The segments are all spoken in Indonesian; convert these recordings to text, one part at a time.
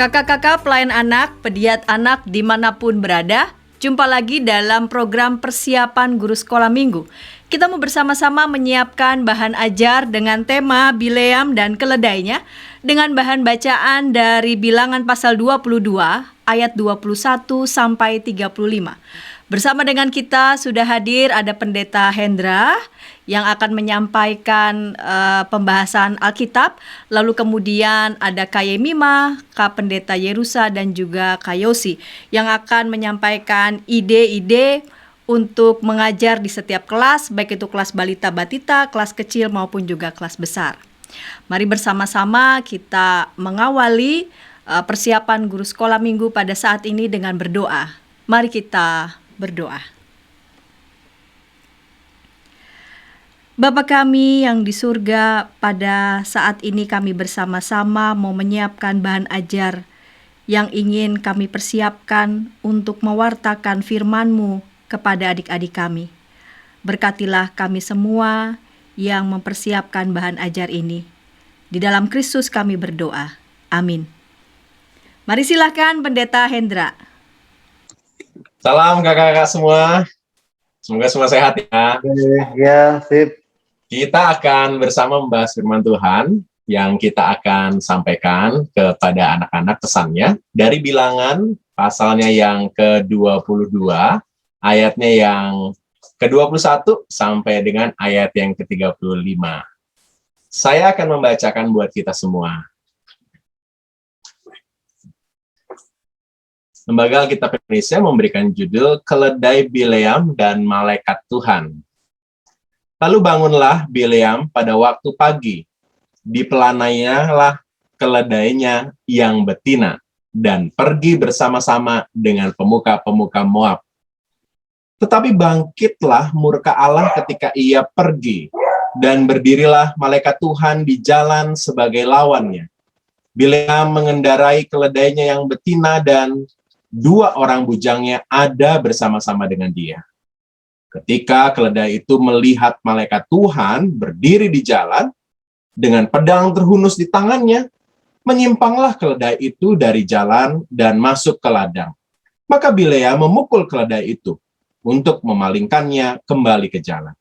Kakak-kakak pelayan anak, pediat anak dimanapun berada, jumpa lagi dalam program persiapan guru sekolah minggu. Kita mau bersama-sama menyiapkan bahan ajar dengan tema Bileam dan keledainya dengan bahan bacaan dari Bilangan pasal 22 ayat 21 sampai 35. Bersama dengan kita sudah hadir ada Pendeta Hendra yang akan menyampaikan pembahasan Alkitab. Lalu kemudian ada Kak Yemima, Kak Pendeta Yerusa dan juga Kak Yosi yang akan menyampaikan ide-ide untuk mengajar di setiap kelas, baik itu kelas balita batita, kelas kecil maupun juga kelas besar. Mari bersama-sama kita mengawali persiapan guru sekolah minggu pada saat ini dengan berdoa. Mari kita berdoa. Bapa kami yang di surga, pada saat ini kami bersama-sama mau menyiapkan bahan ajar yang ingin kami persiapkan untuk mewartakan firman-Mu kepada adik-adik kami. Berkatilah kami semua yang mempersiapkan bahan ajar ini. Di dalam Kristus kami berdoa. Amin. Mari silakan Pendeta Hendra. Salam kakak-kakak semua. Semoga semua sehat ya. Ya, sip. Kita akan bersama membahas firman Tuhan yang kita akan sampaikan kepada anak-anak pesannya dari Bilangan pasalnya yang ke-22, ayatnya yang ke-21 sampai dengan ayat yang ke-35. Saya akan membacakan buat kita semua. Lembaga Alkitab Indonesia memberikan judul Keledai Bileam dan Malaikat Tuhan. Lalu bangunlah Bileam pada waktu pagi, dipelanailah keledainya yang betina, dan pergi bersama-sama dengan pemuka-pemuka Moab. Tetapi bangkitlah murka Allah ketika ia pergi, dan berdirilah malaikat Tuhan di jalan sebagai lawannya. Bileam mengendarai keledainya yang betina dan 2 orang bujangnya ada bersama-sama dengan dia. Ketika keledai itu melihat malaikat Tuhan berdiri di jalan, dengan pedang terhunus di tangannya, menyimpanglah keledai itu dari jalan dan masuk ke ladang. Maka Bileam memukul keledai itu untuk memalingkannya kembali ke jalan.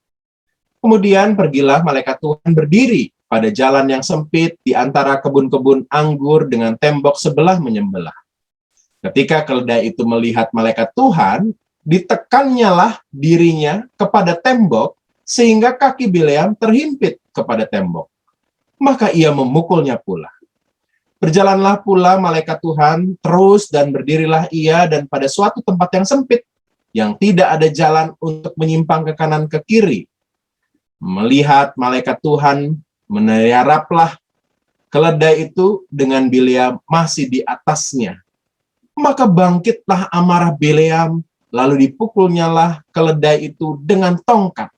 Kemudian pergilah malaikat Tuhan berdiri pada jalan yang sempit di antara kebun-kebun anggur dengan tembok sebelah menyebelah. Ketika keledai itu melihat malaikat Tuhan, ditekannya lah dirinya kepada tembok, sehingga kaki Bileam terhimpit kepada tembok. Maka ia memukulnya pula. Berjalanlah pula malaikat Tuhan terus dan berdirilah ia dan pada suatu tempat yang sempit, yang tidak ada jalan untuk menyimpang ke kanan ke kiri. Melihat malaikat Tuhan, menyaraplah keledai itu dengan Bileam masih di atasnya. Maka bangkitlah amarah Bileam, lalu dipukulnyalah keledai itu dengan tongkat.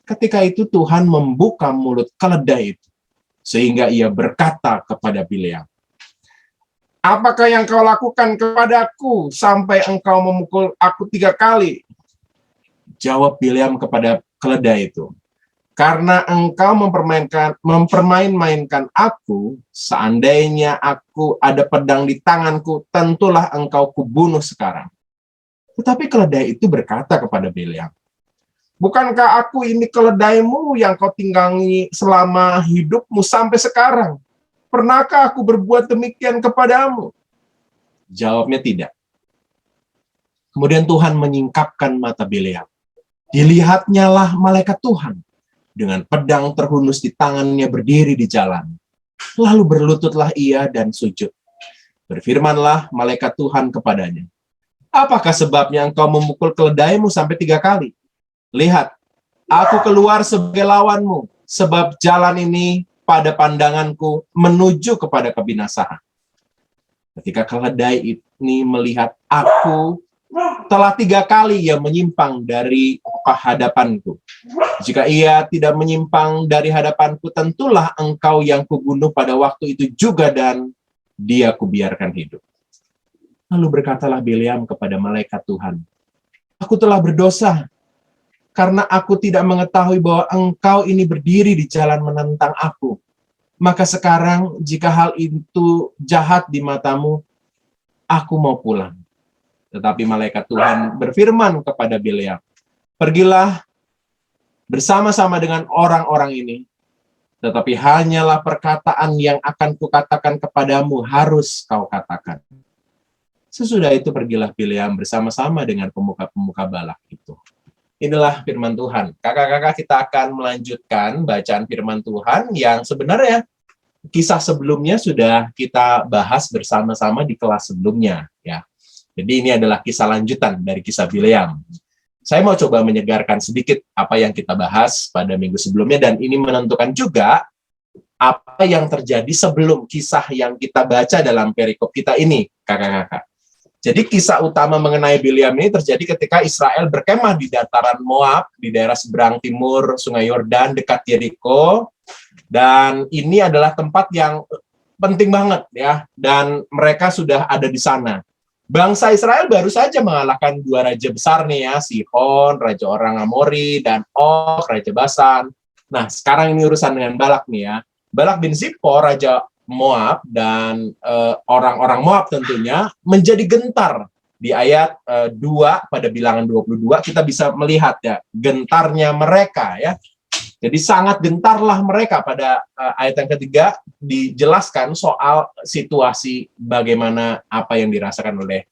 Ketika itu Tuhan membuka mulut keledai itu, sehingga ia berkata kepada Bileam, "Apakah yang kau lakukan kepadaku sampai engkau memukul aku 3 kali?" Jawab Bileam kepada keledai itu, "Karena engkau mempermain-mainkan aku, seandainya aku ada pedang di tanganku, tentulah engkau kubunuh sekarang." Tetapi keledai itu berkata kepada Bileam, "Bukankah aku ini keledaimu yang kau tinggali selama hidupmu sampai sekarang? Pernahkah aku berbuat demikian kepadamu?" Jawabnya tidak. Kemudian Tuhan menyingkapkan mata Bileam. Dilihatnya lah malaikat Tuhan dengan pedang terhunus di tangannya berdiri di jalan. Lalu berlututlah ia dan sujud. Berfirmanlah malaikat Tuhan kepadanya, "Apakah sebabnya engkau memukul keledaimu sampai 3 kali? Lihat, aku keluar sebagai lawanmu, sebab jalan ini pada pandanganku menuju kepada kebinasaan." Ketika keledai ini melihat aku, telah 3 kali ia menyimpang dari hadapanku. Jika ia tidak menyimpang dari hadapanku, tentulah engkau yang kubunuh pada waktu itu juga dan dia kubiarkan hidup. Lalu berkatalah Bileam kepada malaikat Tuhan, "Aku telah berdosa, karena aku tidak mengetahui bahwa engkau ini berdiri di jalan menentang aku. Maka sekarang jika hal itu jahat di matamu, aku mau pulang. Tetapi malaikat Tuhan berfirman kepada Bileam, pergilah bersama-sama dengan orang-orang ini, tetapi hanyalah perkataan yang akan kukatakan kepadamu harus kau katakan. Sesudah itu pergilah Bileam bersama-sama dengan pemuka-pemuka Balak itu. Inilah firman Tuhan. Kakak-kakak, kita akan melanjutkan bacaan firman Tuhan yang sebenarnya kisah sebelumnya sudah kita bahas bersama-sama di kelas sebelumnya, ya. Jadi ini adalah kisah lanjutan dari kisah Bileam. Saya mau coba menyegarkan sedikit apa yang kita bahas pada minggu sebelumnya, dan ini menentukan juga apa yang terjadi sebelum kisah yang kita baca dalam perikop kita ini, kakak-kakak. Jadi kisah utama mengenai Bileam ini terjadi ketika Israel berkemah di dataran Moab, di daerah seberang timur Sungai Yordan, dekat Yeriko. Dan ini adalah tempat yang penting banget, ya. Dan mereka sudah ada di sana. Bangsa Israel baru saja mengalahkan dua raja besar nih ya, Sihon, raja orang Amori, dan Og, raja Basan. Nah, sekarang ini urusan dengan Balak nih ya. Balak bin Zippor, raja Moab, dan orang-orang Moab tentunya menjadi gentar. Di ayat 2 pada bilangan 22 kita bisa melihat ya, gentarnya mereka ya. Jadi sangat gentarlah mereka. Pada ayat yang ketiga dijelaskan soal situasi bagaimana apa yang dirasakan oleh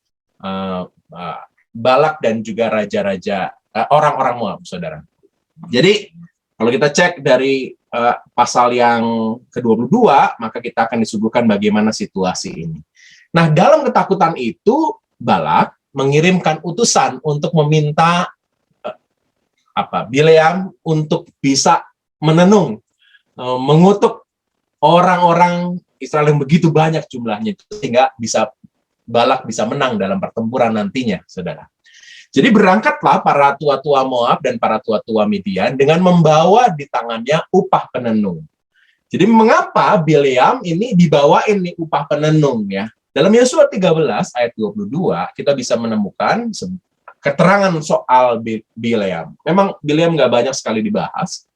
Balak dan juga raja-raja orang-orang Moab, saudara. Jadi kalau kita cek dari pasal yang ke-22, maka kita akan disuguhkan bagaimana situasi ini. Nah, dalam ketakutan itu Balak mengirimkan utusan untuk meminta Bileam untuk bisa menenung, mengutuk orang-orang Israel yang begitu banyak jumlahnya, sehingga Balak bisa menang dalam pertempuran nantinya, saudara. Jadi berangkatlah para tua-tua Moab dan para tua-tua Midian dengan membawa di tangannya upah penenung. Jadi mengapa Bileam ini dibawain nih upah penenung ya? Dalam Yosua 13 ayat 22 kita bisa menemukan keterangan soal Bileam. Memang Bileam nggak banyak sekali dibahas,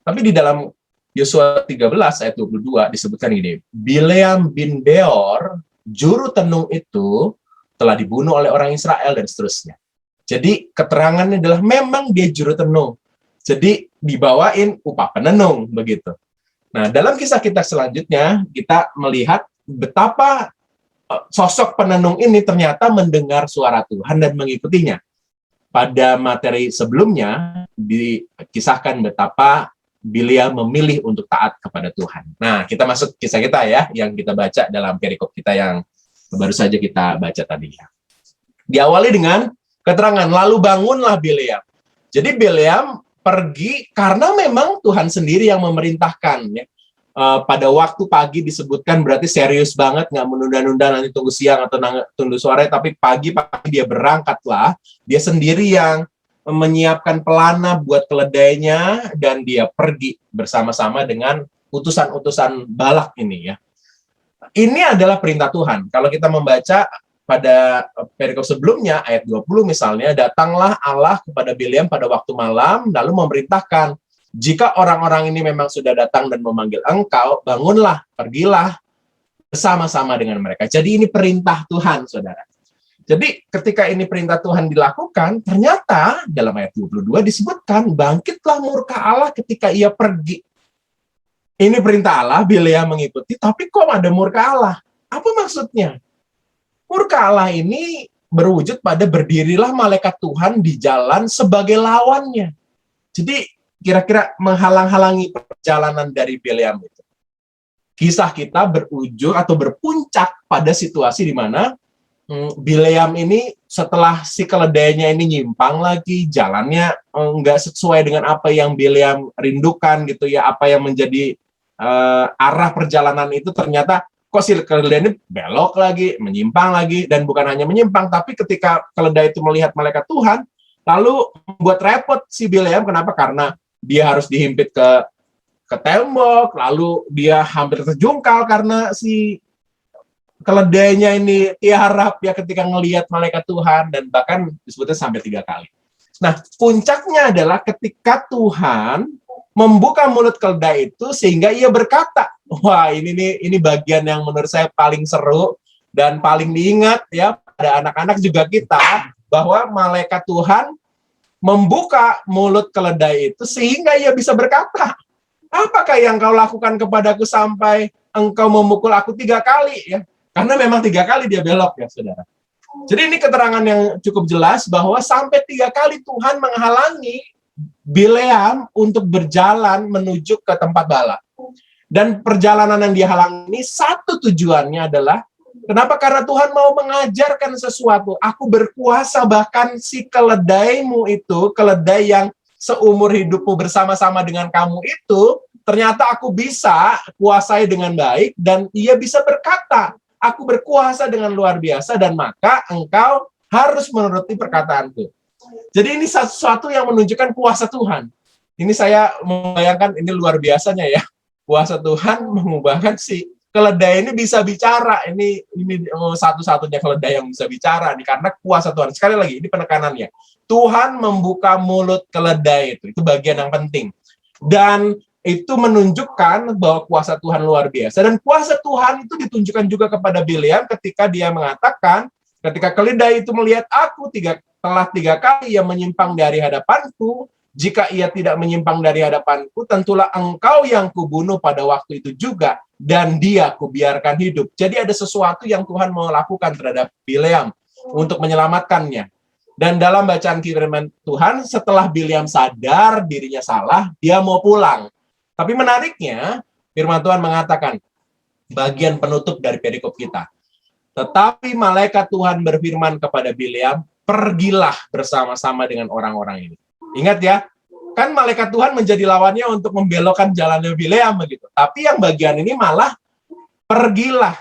tapi di dalam Yosua 13 ayat 22 disebutkan gini, Bileam bin Beor, juru tenung itu telah dibunuh oleh orang Israel dan seterusnya. Jadi keterangannya adalah memang dia juru tenung. Jadi dibawain upah penenung begitu. Nah, dalam kisah kita selanjutnya kita melihat betapa sosok penenung ini ternyata mendengar suara Tuhan dan mengikutinya. Pada materi sebelumnya dikisahkan betapa Bileam memilih untuk taat kepada Tuhan. Nah, kita masuk kisah kita ya, yang kita baca dalam perikop kita yang baru saja kita baca tadi ya. Diawali dengan keterangan, lalu bangunlah Bileam. Jadi Bileam pergi karena memang Tuhan sendiri yang memerintahkan ya. Pada waktu pagi disebutkan berarti serius banget, nggak menunda-nunda nanti tunggu siang atau tunggu sore, tapi pagi-pagi dia berangkatlah, dia sendiri yang menyiapkan pelana buat keledainya, dan dia pergi bersama-sama dengan utusan-utusan Balak ini ya. Ini adalah perintah Tuhan. Kalau kita membaca pada perikop sebelumnya, ayat 20 misalnya, datanglah Allah kepada Bileam pada waktu malam, lalu memerintahkan, jika orang-orang ini memang sudah datang dan memanggil engkau, bangunlah, pergilah bersama-sama dengan mereka. Jadi ini perintah Tuhan, saudara. Jadi ketika ini perintah Tuhan dilakukan, ternyata dalam ayat 22 disebutkan, bangkitlah murka Allah ketika ia pergi. Ini perintah Allah, Bileam mengikuti, tapi kok ada murka Allah? Apa maksudnya? Murka Allah ini berwujud pada berdirilah malaikat Tuhan di jalan sebagai lawannya. Jadi kira-kira menghalang-halangi perjalanan dari Bileam itu. Kisah kita berujung atau berpuncak pada situasi di mana Bileam ini setelah si keledainya ini nyimpang lagi, jalannya nggak sesuai dengan apa yang Bileam rindukan gitu ya, apa yang menjadi arah perjalanan itu, ternyata kok si keledai ini belok lagi, menyimpang lagi, dan bukan hanya menyimpang, tapi ketika keledai itu melihat malaikat Tuhan, lalu membuat repot si Bileam. Kenapa? Karena dia harus dihimpit ke tembok, lalu dia hampir terjungkal karena si keledainya ini tiarap ya ketika ngelihat malaikat Tuhan, dan bahkan disebutnya sampai 3 kali. Nah, puncaknya adalah ketika Tuhan membuka mulut keledai itu sehingga ia berkata, Wah, ini bagian yang menurut saya paling seru dan paling diingat ya pada anak-anak juga kita, bahwa malaikat Tuhan membuka mulut keledai itu sehingga ia bisa berkata, apakah yang kau lakukan kepadaku sampai engkau memukul aku 3 kali ya? Karena memang 3 kali dia belok ya, saudara. Jadi ini keterangan yang cukup jelas bahwa sampai 3 kali Tuhan menghalangi Bileam untuk berjalan menuju ke tempat Balak. Dan perjalanan yang dihalangi ini satu tujuannya adalah, kenapa? Karena Tuhan mau mengajarkan sesuatu. Aku berkuasa, bahkan si keledaimu itu, keledai yang seumur hidupmu bersama-sama dengan kamu itu, ternyata aku bisa kuasai dengan baik, dan ia bisa berkata, aku berkuasa dengan luar biasa, dan maka engkau harus menuruti perkataanku. Jadi ini sesuatu yang menunjukkan kuasa Tuhan. Ini saya membayangkan ini luar biasanya ya. Kuasa Tuhan mengubahkan si keledai ini bisa bicara. Ini satu-satunya keledai yang bisa bicara nih, karena kuasa Tuhan. Sekali lagi, ini penekanannya. Tuhan membuka mulut keledai itu. Itu bagian yang penting. Dan itu menunjukkan bahwa kuasa Tuhan luar biasa. Dan kuasa Tuhan itu ditunjukkan juga kepada Bileam ketika dia mengatakan, ketika keledai itu melihat aku telah 3 kali ia menyimpang dari hadapanku, jika ia tidak menyimpang dari hadapanku, tentulah engkau yang kubunuh pada waktu itu juga, dan dia kubiarkan hidup. Jadi ada sesuatu yang Tuhan mau lakukan terhadap Bileam untuk menyelamatkannya. Dan dalam bacaan firman Tuhan, setelah Bileam sadar dirinya salah, dia mau pulang. Tapi menariknya, firman Tuhan mengatakan, bagian penutup dari perikop kita, tetapi malaikat Tuhan berfirman kepada Bileam, pergilah bersama-sama dengan orang-orang ini. Ingat ya, kan malaikat Tuhan menjadi lawannya untuk membelokkan jalannya Bileam begitu. Tapi yang bagian ini malah pergilah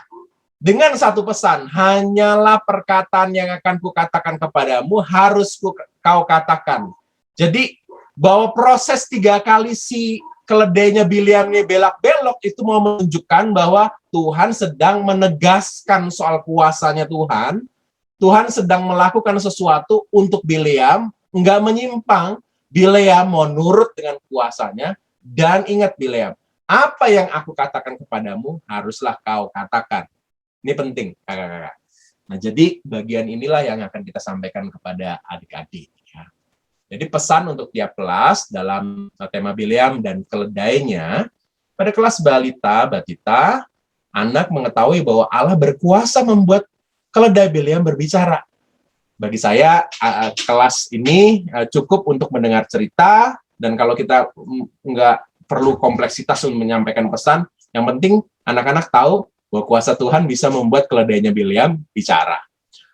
dengan satu pesan, hanyalah perkataan yang akan kukatakan kepadamu harus kau katakan. Jadi bahwa proses 3 kali si keledainya Bileam ini belak-belok itu mau menunjukkan bahwa Tuhan sedang menegaskan soal kuasanya Tuhan. Tuhan sedang melakukan sesuatu untuk Bileam, enggak menyimpang. Bileam mau nurut dengan kuasanya, dan ingat Bileam, apa yang aku katakan kepadamu haruslah kau katakan. Ini penting, kakak-kakak. Nah, jadi bagian inilah yang akan kita sampaikan kepada adik-adik. Ya. Jadi pesan untuk tiap kelas dalam tema Bileam dan keledainya, pada kelas balita, batita, anak mengetahui bahwa Allah berkuasa membuat keledai Bileam berbicara. Bagi saya, kelas ini cukup untuk mendengar cerita, dan kalau kita nggak perlu kompleksitas untuk menyampaikan pesan, yang penting anak-anak tahu bahwa kuasa Tuhan bisa membuat keledainya Bileam bicara.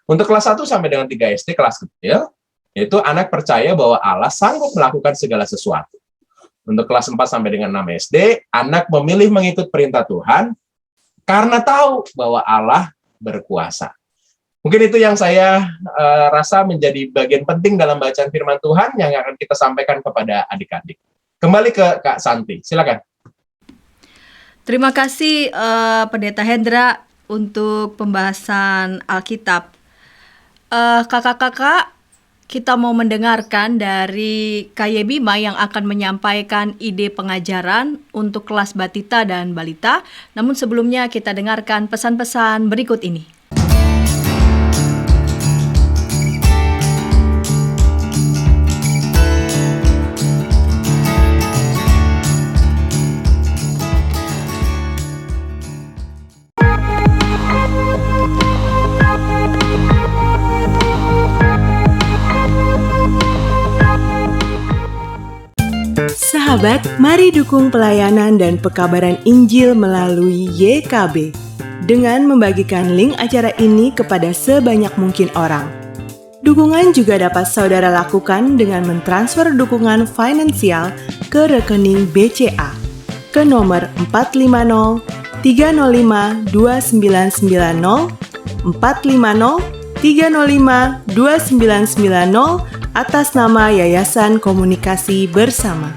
Untuk kelas 1 sampai dengan 3 SD, kelas kecil, yaitu anak percaya bahwa Allah sanggup melakukan segala sesuatu. Untuk kelas 4 sampai dengan 6 SD, anak memilih mengikut perintah Tuhan, karena tahu bahwa Allah berkuasa. Mungkin itu yang saya rasa menjadi bagian penting dalam bacaan firman Tuhan yang akan kita sampaikan kepada adik-adik. Kembali ke Kak Santi, silakan. Terima kasih Pendeta Hendra untuk pembahasan Alkitab. Kakak-kakak, kita mau mendengarkan dari Kak Bima yang akan menyampaikan ide pengajaran untuk kelas batita dan balita. Namun sebelumnya kita dengarkan pesan-pesan berikut ini. Sahabat, mari dukung pelayanan dan pekabaran Injil melalui YKB dengan membagikan link acara ini kepada sebanyak mungkin orang. Dukungan juga dapat saudara lakukan dengan mentransfer dukungan finansial ke rekening BCA ke nomor 450 305 2990 450 305 2990 atas nama Yayasan Komunikasi Bersama.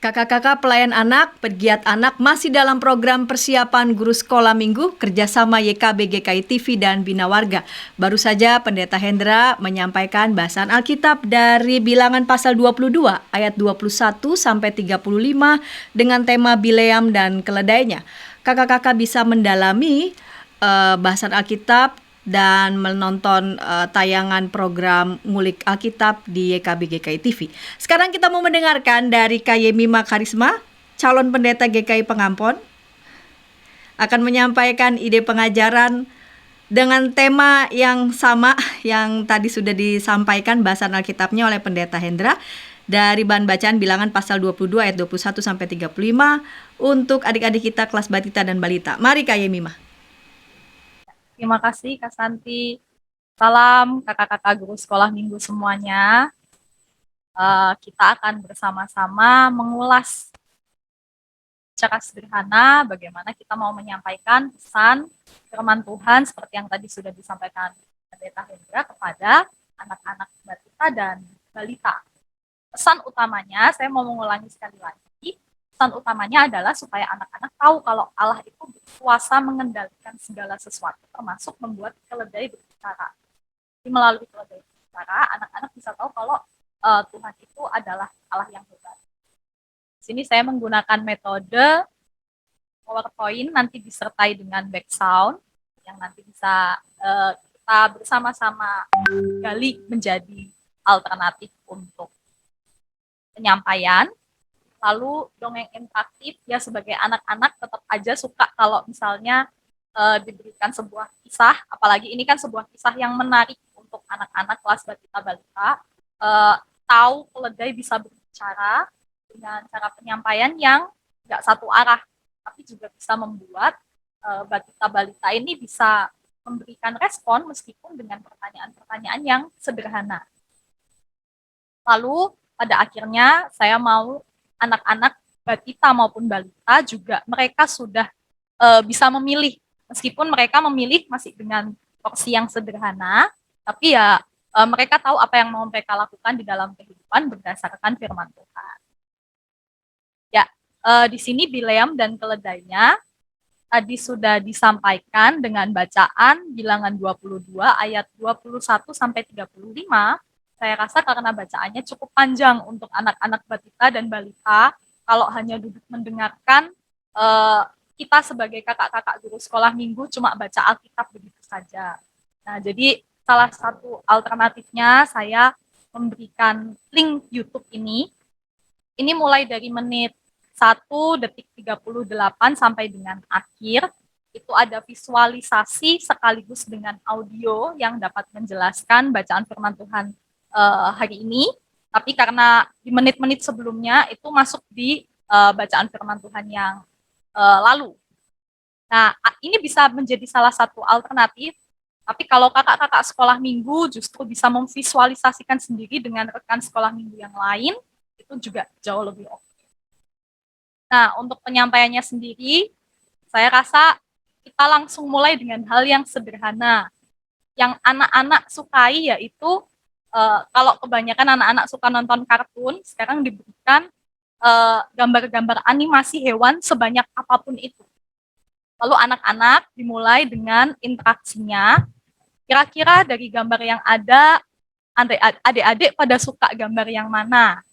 Kakak-kakak pelayan anak, pegiat anak masih dalam program persiapan guru sekolah minggu kerjasama YKB GKI TV dan Bina Warga. Baru saja Pendeta Hendra menyampaikan bahasan Alkitab dari Bilangan pasal 22 ayat 21 sampai 35 dengan tema Bileam dan keledainya. Kakak-kakak bisa mendalami bahasan Alkitab dan menonton tayangan program Ngulik Alkitab di YKB GKI TV. Sekarang kita mau mendengarkan dari Kayemima Karisma, calon pendeta GKI Pengampon, akan menyampaikan ide pengajaran dengan tema yang sama yang tadi sudah disampaikan bahasan Alkitabnya oleh Pendeta Hendra dari bahan bacaan Bilangan pasal 22 ayat 21 sampai 35 untuk adik-adik kita kelas batita dan balita. Mari Kayemima. Terima kasih Kak Santi. Salam kakak-kakak guru sekolah minggu semuanya. Kita akan bersama-sama mengulas secara sederhana bagaimana kita mau menyampaikan pesan firman Tuhan seperti yang tadi sudah disampaikan Pendeta Hendra kepada anak-anak batita dan balita. Pesan utamanya, saya mau mengulangi sekali lagi, pesan utamanya adalah supaya anak-anak tahu kalau Allah itu berkuasa mengendalikan segala sesuatu, termasuk membuat keledai berbicara. Jadi melalui keledai berbicara, anak-anak bisa tahu kalau Tuhan itu adalah Allah yang hebat. Di sini saya menggunakan metode PowerPoint, nanti disertai dengan background, yang nanti bisa kita bersama-sama gali menjadi alternatif untuk penyampaian. Lalu dongeng interaktif, ya sebagai anak-anak tetap aja suka kalau misalnya diberikan sebuah kisah, apalagi ini kan sebuah kisah yang menarik untuk anak-anak kelas batita balita, tahu keledai bisa berbicara dengan cara penyampaian yang nggak satu arah, tapi juga bisa membuat batita balita ini bisa memberikan respon meskipun dengan pertanyaan-pertanyaan yang sederhana. Lalu pada akhirnya saya mau anak-anak batita maupun balita juga mereka sudah bisa memilih, meskipun mereka memilih masih dengan porsi yang sederhana, tapi ya mereka tahu apa yang mau mereka lakukan di dalam kehidupan berdasarkan firman Tuhan. Ya, di sini Bileam dan keledainya tadi sudah disampaikan dengan bacaan Bilangan 22 ayat 21 sampai 35. Saya rasa karena bacaannya cukup panjang untuk anak-anak batita dan balita, kalau hanya duduk mendengarkan, kita sebagai kakak-kakak guru sekolah minggu cuma baca Alkitab begitu saja. Nah, jadi salah satu alternatifnya saya memberikan link YouTube ini. Ini mulai dari menit 1 detik 38 sampai dengan akhir. Itu ada visualisasi sekaligus dengan audio yang dapat menjelaskan bacaan firman Tuhan hari ini, tapi karena di menit-menit sebelumnya itu masuk di bacaan firman Tuhan yang lalu. Nah, ini bisa menjadi salah satu alternatif, tapi kalau kakak-kakak sekolah minggu justru bisa memvisualisasikan sendiri dengan rekan sekolah minggu yang lain, itu juga jauh lebih oke. Nah, untuk penyampaiannya sendiri, saya rasa kita langsung mulai dengan hal yang sederhana. Yang anak-anak sukai yaitu kalau kebanyakan anak-anak suka nonton kartun, sekarang diberikan gambar-gambar animasi hewan sebanyak apapun itu. Lalu anak-anak dimulai dengan interaksinya. Kira-kira dari gambar yang ada, adik-adik pada suka gambar yang mana?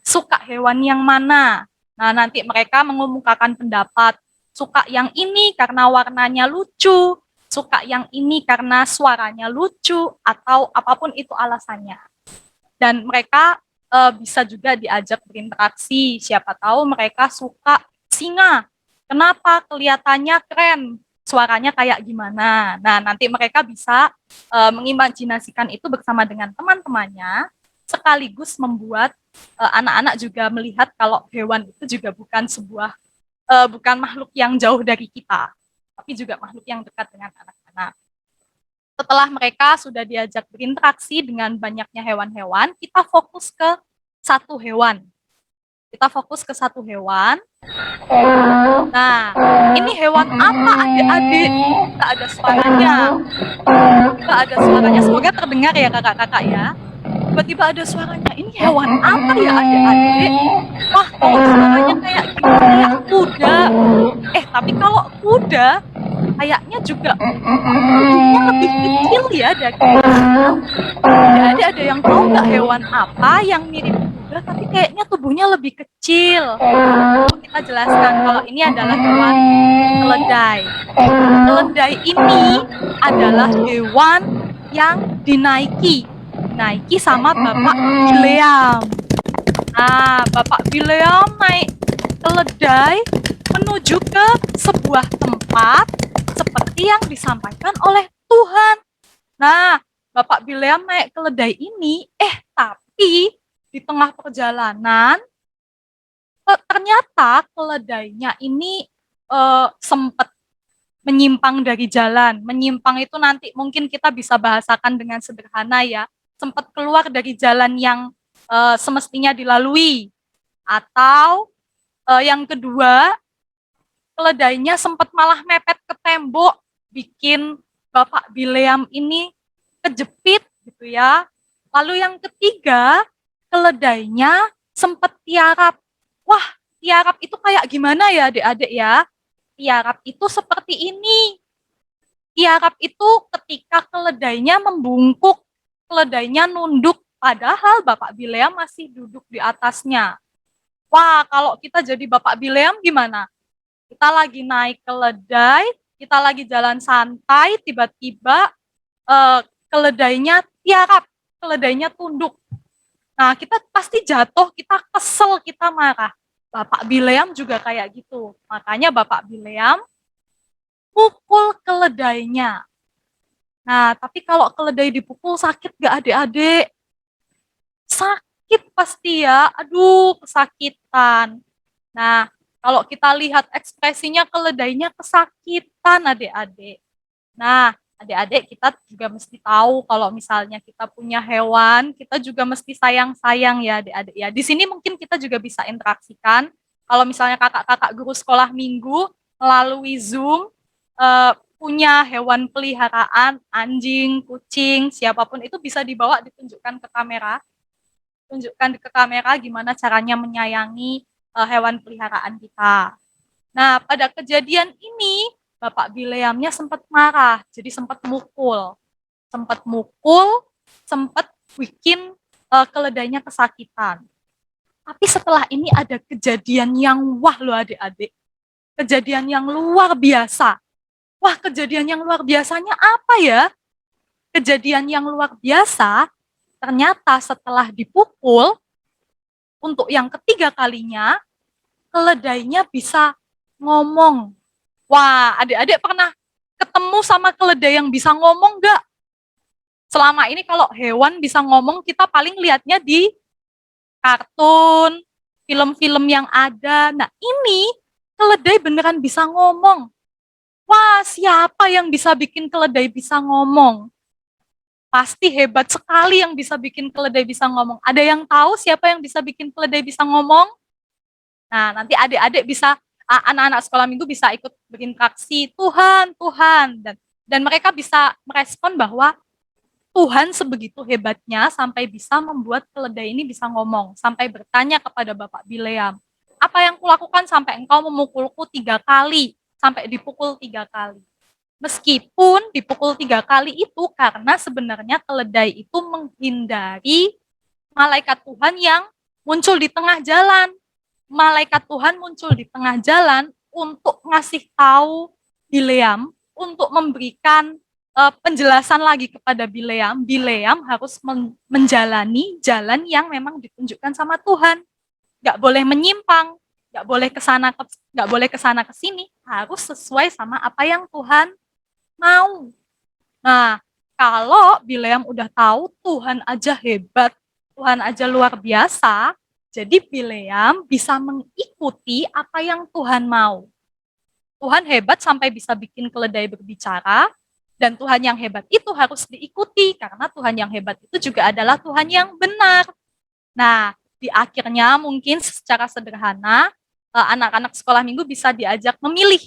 Suka hewan yang mana? Nah, nanti mereka mengemukakan pendapat. Suka yang ini karena warnanya lucu, suka yang ini karena suaranya lucu, atau apapun itu alasannya. Dan mereka bisa juga diajak berinteraksi. Siapa tahu mereka suka singa. Kenapa? Kelihatannya keren. Suaranya kayak gimana. Nah, nanti mereka bisa mengimajinasikan itu bersama dengan teman-temannya, sekaligus membuat anak-anak juga melihat kalau hewan itu juga bukan bukan makhluk yang jauh dari kita, tapi juga makhluk yang dekat dengan anak-anak. Setelah mereka sudah diajak berinteraksi dengan banyaknya hewan-hewan, kita fokus ke satu hewan. Nah, ini hewan apa adik-adik? Kita ada suaranya. Semoga terdengar ya kakak-kakak ya. tiba-tiba ada suaranya, ini hewan apa ya adik-adik? Wah, kok suaranya kayak gimana ya? Kuda. Tapi kalau kuda, kayaknya juga tubuhnya lebih kecil ya dari kuda. Adik-adik ada yang tahu nggak hewan apa yang mirip kuda tapi kayaknya tubuhnya lebih kecil? Kita jelaskan kalau ini adalah hewan keledai. Keledai ini adalah hewan yang dinaiki sama Bapak Bileam. Nah, Bapak Bileam naik keledai menuju ke sebuah tempat seperti yang disampaikan oleh Tuhan. Nah, Bapak Bileam naik keledai ini, tapi di tengah perjalanan ternyata keledainya ini sempat menyimpang dari jalan. Menyimpang itu nanti mungkin kita bisa bahasakan dengan sederhana ya. Sempat keluar dari jalan yang semestinya dilalui. Atau yang kedua, keledainya sempat malah mepet ke tembok, bikin Bapak Bileam ini kejepit gitu ya. Lalu yang ketiga, keledainya sempat tiarap. Wah, tiarap itu kayak gimana ya adik-adik ya? Tiarap itu seperti ini. Tiarap itu ketika keledainya membungkuk, keledainya nunduk, padahal Bapak Bileam masih duduk di atasnya. Wah, kalau kita jadi Bapak Bileam gimana? Kita lagi naik keledai, kita lagi jalan santai, tiba-tiba keledainya tiarap, keledainya tunduk. Nah, kita pasti jatuh, kita kesel, kita marah. Bapak Bileam juga kayak gitu. Makanya Bapak Bileam pukul keledainya. Nah, tapi kalau keledai dipukul sakit gak adik-adik? Sakit pasti ya, aduh kesakitan. Nah, kalau kita lihat ekspresinya keledainya kesakitan adik-adik. Nah, adik-adik kita juga mesti tahu kalau misalnya kita punya hewan, kita juga mesti sayang-sayang ya adik-adik ya. Di sini mungkin kita juga bisa interaksikan. Kalau misalnya kakak-kakak guru sekolah minggu melalui Zoom punya hewan peliharaan, anjing, kucing, siapapun itu bisa dibawa ditunjukkan ke kamera. Tunjukkan ke kamera gimana caranya menyayangi hewan peliharaan kita. Nah, pada kejadian ini Bapak Bileamnya sempat marah, jadi sempat mukul, sempat bikin keledainya kesakitan. Tapi setelah ini ada kejadian yang wah loh adik-adik, kejadian yang luar biasa. Wah, kejadian yang luar biasanya apa ya? Kejadian yang luar biasa, ternyata setelah dipukul, untuk yang ketiga kalinya, keledainya bisa ngomong. Wah, adik-adik pernah ketemu sama keledai yang bisa ngomong nggak? Selama ini kalau hewan bisa ngomong, kita paling lihatnya di kartun, film-film yang ada. Nah, ini keledai beneran bisa ngomong. Wah, siapa yang bisa bikin keledai bisa ngomong? Pasti hebat sekali yang bisa bikin keledai bisa ngomong. Ada yang tahu siapa yang bisa bikin keledai bisa ngomong? Nah, nanti adik-adik bisa, anak-anak sekolah minggu bisa ikut berinteraksi, Tuhan, Tuhan. Dan mereka bisa merespon bahwa Tuhan sebegitu hebatnya sampai bisa membuat keledai ini bisa ngomong. Sampai bertanya kepada Bapak Bileam, apa yang kulakukan sampai engkau memukulku 3 kali? Sampai dipukul 3 kali. Meskipun dipukul 3 kali itu karena sebenarnya keledai itu menghindari malaikat Tuhan yang muncul di tengah jalan. Malaikat Tuhan muncul di tengah jalan untuk ngasih tahu Bileam, untuk memberikan penjelasan lagi kepada Bileam. Bileam harus menjalani jalan yang memang ditunjukkan sama Tuhan. Nggak boleh menyimpang, nggak boleh kesana ke sini, harus sesuai sama apa yang Tuhan mau. Nah, kalau Bileam udah tahu Tuhan aja hebat, Tuhan aja luar biasa, jadi Bileam bisa mengikuti apa yang Tuhan mau. Tuhan hebat sampai bisa bikin keledai berbicara, dan Tuhan yang hebat itu harus diikuti, karena Tuhan yang hebat itu juga adalah Tuhan yang benar. Nah, di akhirnya mungkin secara sederhana, anak-anak sekolah minggu bisa diajak memilih,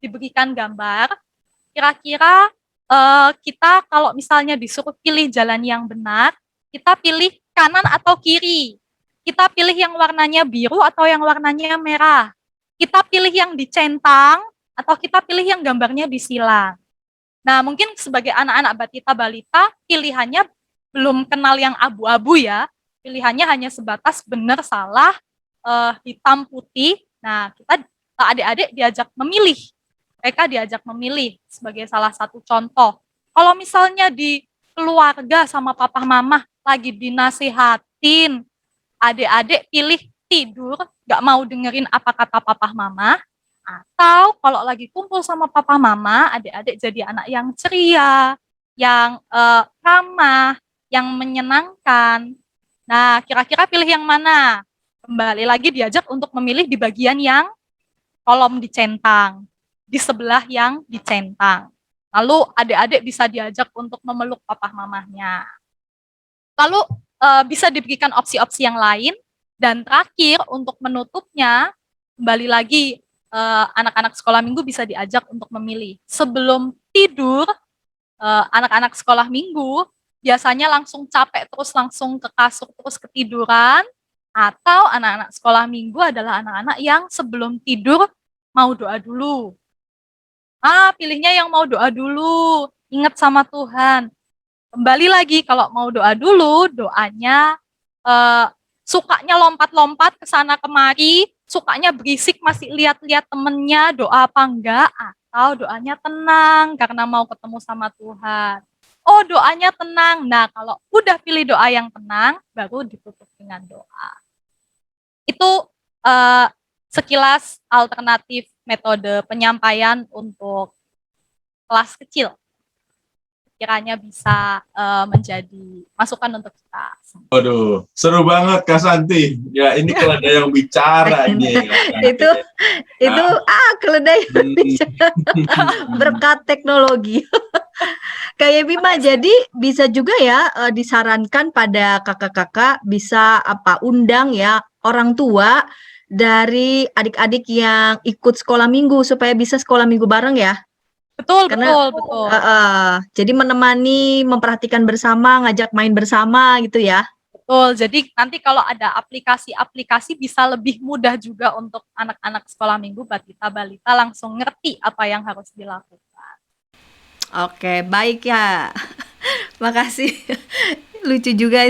diberikan gambar, kira-kira kita kalau misalnya disuruh pilih jalan yang benar, Kita pilih kanan atau kiri. Kita pilih yang warnanya biru atau yang warnanya merah. Kita pilih yang dicentang atau kita pilih yang gambarnya disilang. Nah, mungkin sebagai anak-anak batita balita, pilihannya belum kenal yang abu-abu ya. Pilihannya hanya sebatas benar salah, hitam putih. Nah, kita adik-adik diajak memilih. Mereka diajak memilih sebagai salah satu contoh. Kalau misalnya di keluarga sama papa mama lagi dinasihatin, adik-adik pilih tidur, gak mau dengerin apa kata papa mama, atau kalau lagi kumpul sama papa mama, adik-adik jadi anak yang ceria, yang ramah, yang menyenangkan. Nah, kira-kira pilih yang mana? Kembali lagi diajak untuk memilih di bagian yang kolom dicentang, di sebelah yang dicentang. Lalu adik-adik bisa diajak untuk memeluk papa mamahnya. Lalu bisa diberikan opsi-opsi yang lain, dan terakhir untuk menutupnya, kembali lagi anak-anak sekolah minggu bisa diajak untuk memilih. Sebelum tidur, anak-anak sekolah minggu biasanya langsung capek terus langsung ke kasur terus ketiduran, atau anak-anak sekolah minggu adalah anak-anak yang sebelum tidur mau doa dulu. Pilihnya yang mau doa dulu, ingat sama Tuhan. Kembali lagi, kalau mau doa dulu, doanya sukanya lompat-lompat ke sana kemari, sukanya berisik masih lihat-lihat temennya, doa apa enggak, atau doanya tenang karena mau ketemu sama Tuhan. Oh, doanya tenang. Nah, kalau udah pilih doa yang tenang, baru ditutup dengan doa. Itu sekilas alternatif metode penyampaian untuk kelas kecil. Kiranya bisa menjadi masukan untuk kita. Waduh, seru banget Kak Santi. Ya, ini kalau ada yang bicara ini. itu keledai bicara berkat teknologi. Kayak Bima, jadi bisa juga ya disarankan pada kakak-kakak bisa undang ya orang tua dari adik-adik yang ikut sekolah minggu supaya bisa sekolah minggu bareng ya. Betul. Jadi menemani, memperhatikan bersama, ngajak main bersama gitu ya. Betul, jadi nanti kalau ada aplikasi-aplikasi bisa lebih mudah juga untuk anak-anak sekolah minggu batita balita langsung ngerti apa yang harus dilakukan. Oke, baik ya. Makasih. Lucu juga.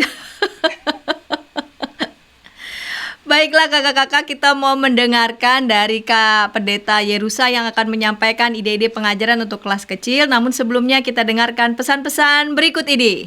Baiklah kakak-kakak, kita mau mendengarkan dari Kak Pendeta Yerusa yang akan menyampaikan ide-ide pengajaran untuk kelas kecil. Namun sebelumnya kita dengarkan pesan-pesan berikut ini.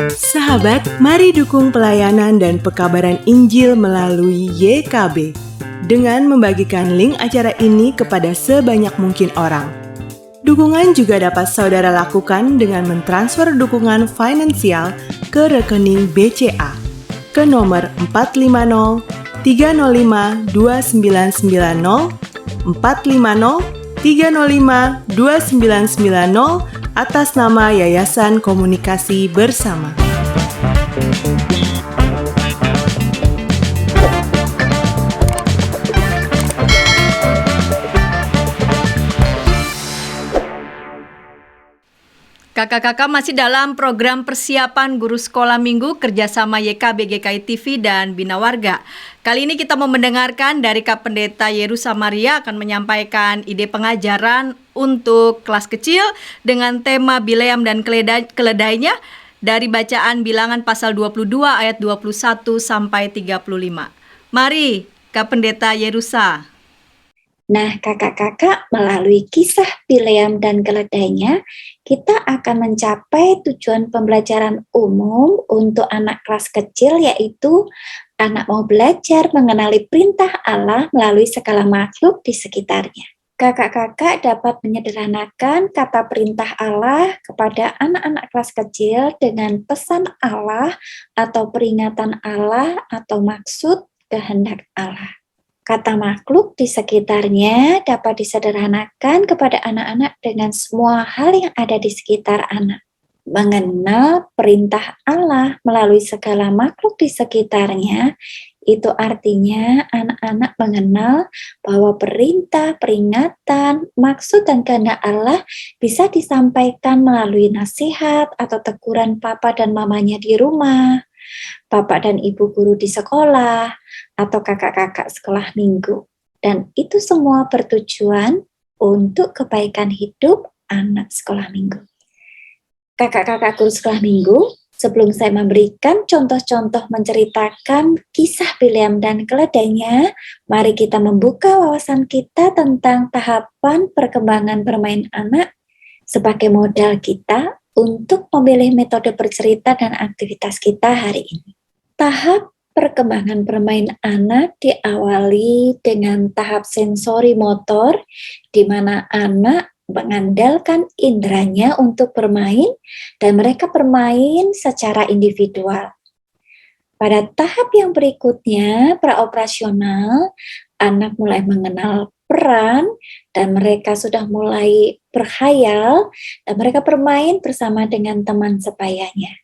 Sahabat, mari dukung pelayanan dan pekabaran Injil melalui YKB dengan membagikan link acara ini kepada sebanyak mungkin orang. Dukungan juga dapat saudara lakukan dengan mentransfer dukungan finansial ke rekening BCA ke nomor 450 305 2990 450 305 2990 atas nama Yayasan Komunikasi Bersama. Kakak-kakak masih dalam program persiapan guru sekolah minggu kerjasama YKB GKI TV dan Bina Warga. Kali ini kita mau mendengarkan dari Kak Pendeta Yerusa Maria akan menyampaikan ide pengajaran untuk kelas kecil dengan tema Bileam dan keledainya dari bacaan Bilangan pasal 22 ayat 21 sampai 35. Mari Kak Pendeta Yerusa. Nah, kakak-kakak, melalui kisah Bileam dan keledainya, kita akan mencapai tujuan pembelajaran umum untuk anak kelas kecil, yaitu anak mau belajar mengenali perintah Allah melalui segala makhluk di sekitarnya. Kakak-kakak dapat menyederhanakan kata perintah Allah kepada anak-anak kelas kecil dengan pesan Allah atau peringatan Allah atau maksud kehendak Allah. Kata makhluk di sekitarnya dapat disederhanakan kepada anak-anak dengan semua hal yang ada di sekitar anak. mengenal perintah Allah melalui segala makhluk di sekitarnya, itu artinya anak-anak mengenal bahwa perintah, peringatan, maksud dan kehendak Allah bisa disampaikan melalui nasihat atau teguran papa dan mamanya di rumah, bapak dan ibu guru di sekolah, atau kakak-kakak sekolah minggu. Dan itu semua bertujuan untuk kebaikan hidup anak sekolah minggu. Kakak-kakak guru sekolah minggu, sebelum saya memberikan contoh-contoh menceritakan kisah Bileam dan keledainya, mari kita membuka wawasan kita tentang tahapan perkembangan bermain anak sebagai modal kita untuk memilih metode bercerita dan aktivitas kita hari ini. Tahap perkembangan bermain anak diawali dengan tahap sensori motor, di mana anak mengandalkan inderanya untuk bermain dan mereka bermain secara individual. Pada tahap yang berikutnya, praoperasional, anak mulai mengenal peran dan mereka sudah mulai berkhayal dan mereka bermain bersama dengan teman sebayanya.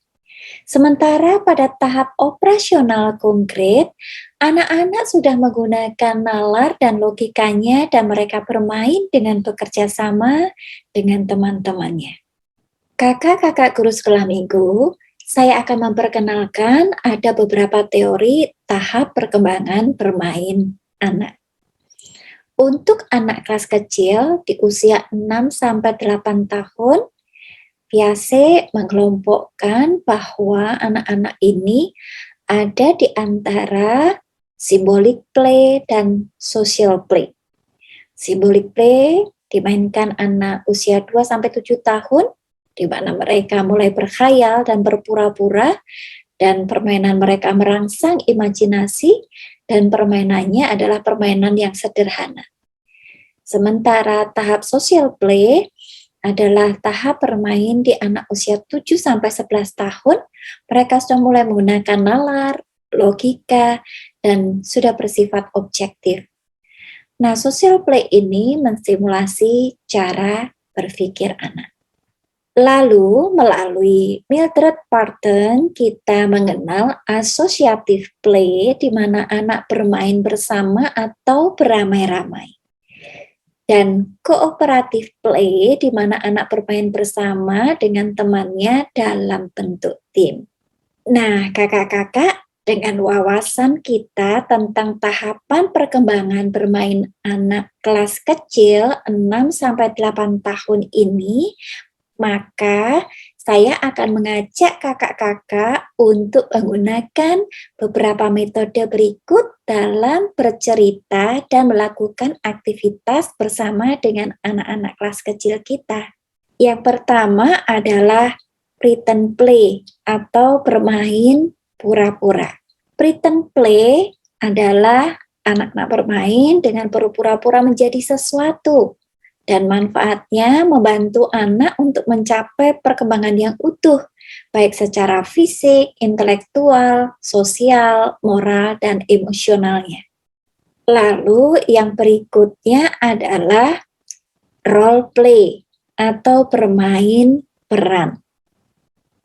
Sementara pada tahap operasional konkret, anak-anak sudah menggunakan nalar dan logikanya dan mereka bermain dengan bekerja sama dengan teman-temannya. Kakak-kakak guru sekolah minggu, saya akan memperkenalkan ada beberapa teori tahap perkembangan bermain anak. Untuk anak kelas kecil di usia 6-8 tahun, Piaget mengelompokkan bahwa anak-anak ini ada di antara symbolic play dan social play. Symbolic play dimainkan anak usia 2-7 tahun, di mana mereka mulai berkhayal dan berpura-pura, dan permainan mereka merangsang imajinasi, dan permainannya adalah permainan yang sederhana. Sementara tahap social play adalah tahap bermain di anak usia 7-11 tahun, mereka sudah mulai menggunakan nalar, logika, dan sudah bersifat objektif. Nah, social play ini menstimulasi cara berpikir anak. Lalu, melalui Mildred Parton, kita mengenal associative play, di mana anak bermain bersama atau beramai-ramai. Dan cooperative play, di mana anak bermain bersama dengan temannya dalam bentuk tim. Nah, kakak-kakak, dengan wawasan kita tentang tahapan perkembangan bermain anak kelas kecil 6-8 tahun ini, maka saya akan mengajak kakak-kakak untuk menggunakan beberapa metode berikut dalam bercerita dan melakukan aktivitas bersama dengan anak-anak kelas kecil kita. Yang pertama adalah pretend play atau bermain pura-pura. Pretend play adalah anak-anak bermain dengan berpura-pura menjadi sesuatu. Dan manfaatnya membantu anak untuk mencapai perkembangan yang utuh, baik secara fisik, intelektual, sosial, moral, dan emosionalnya. Lalu yang berikutnya adalah role play atau bermain peran.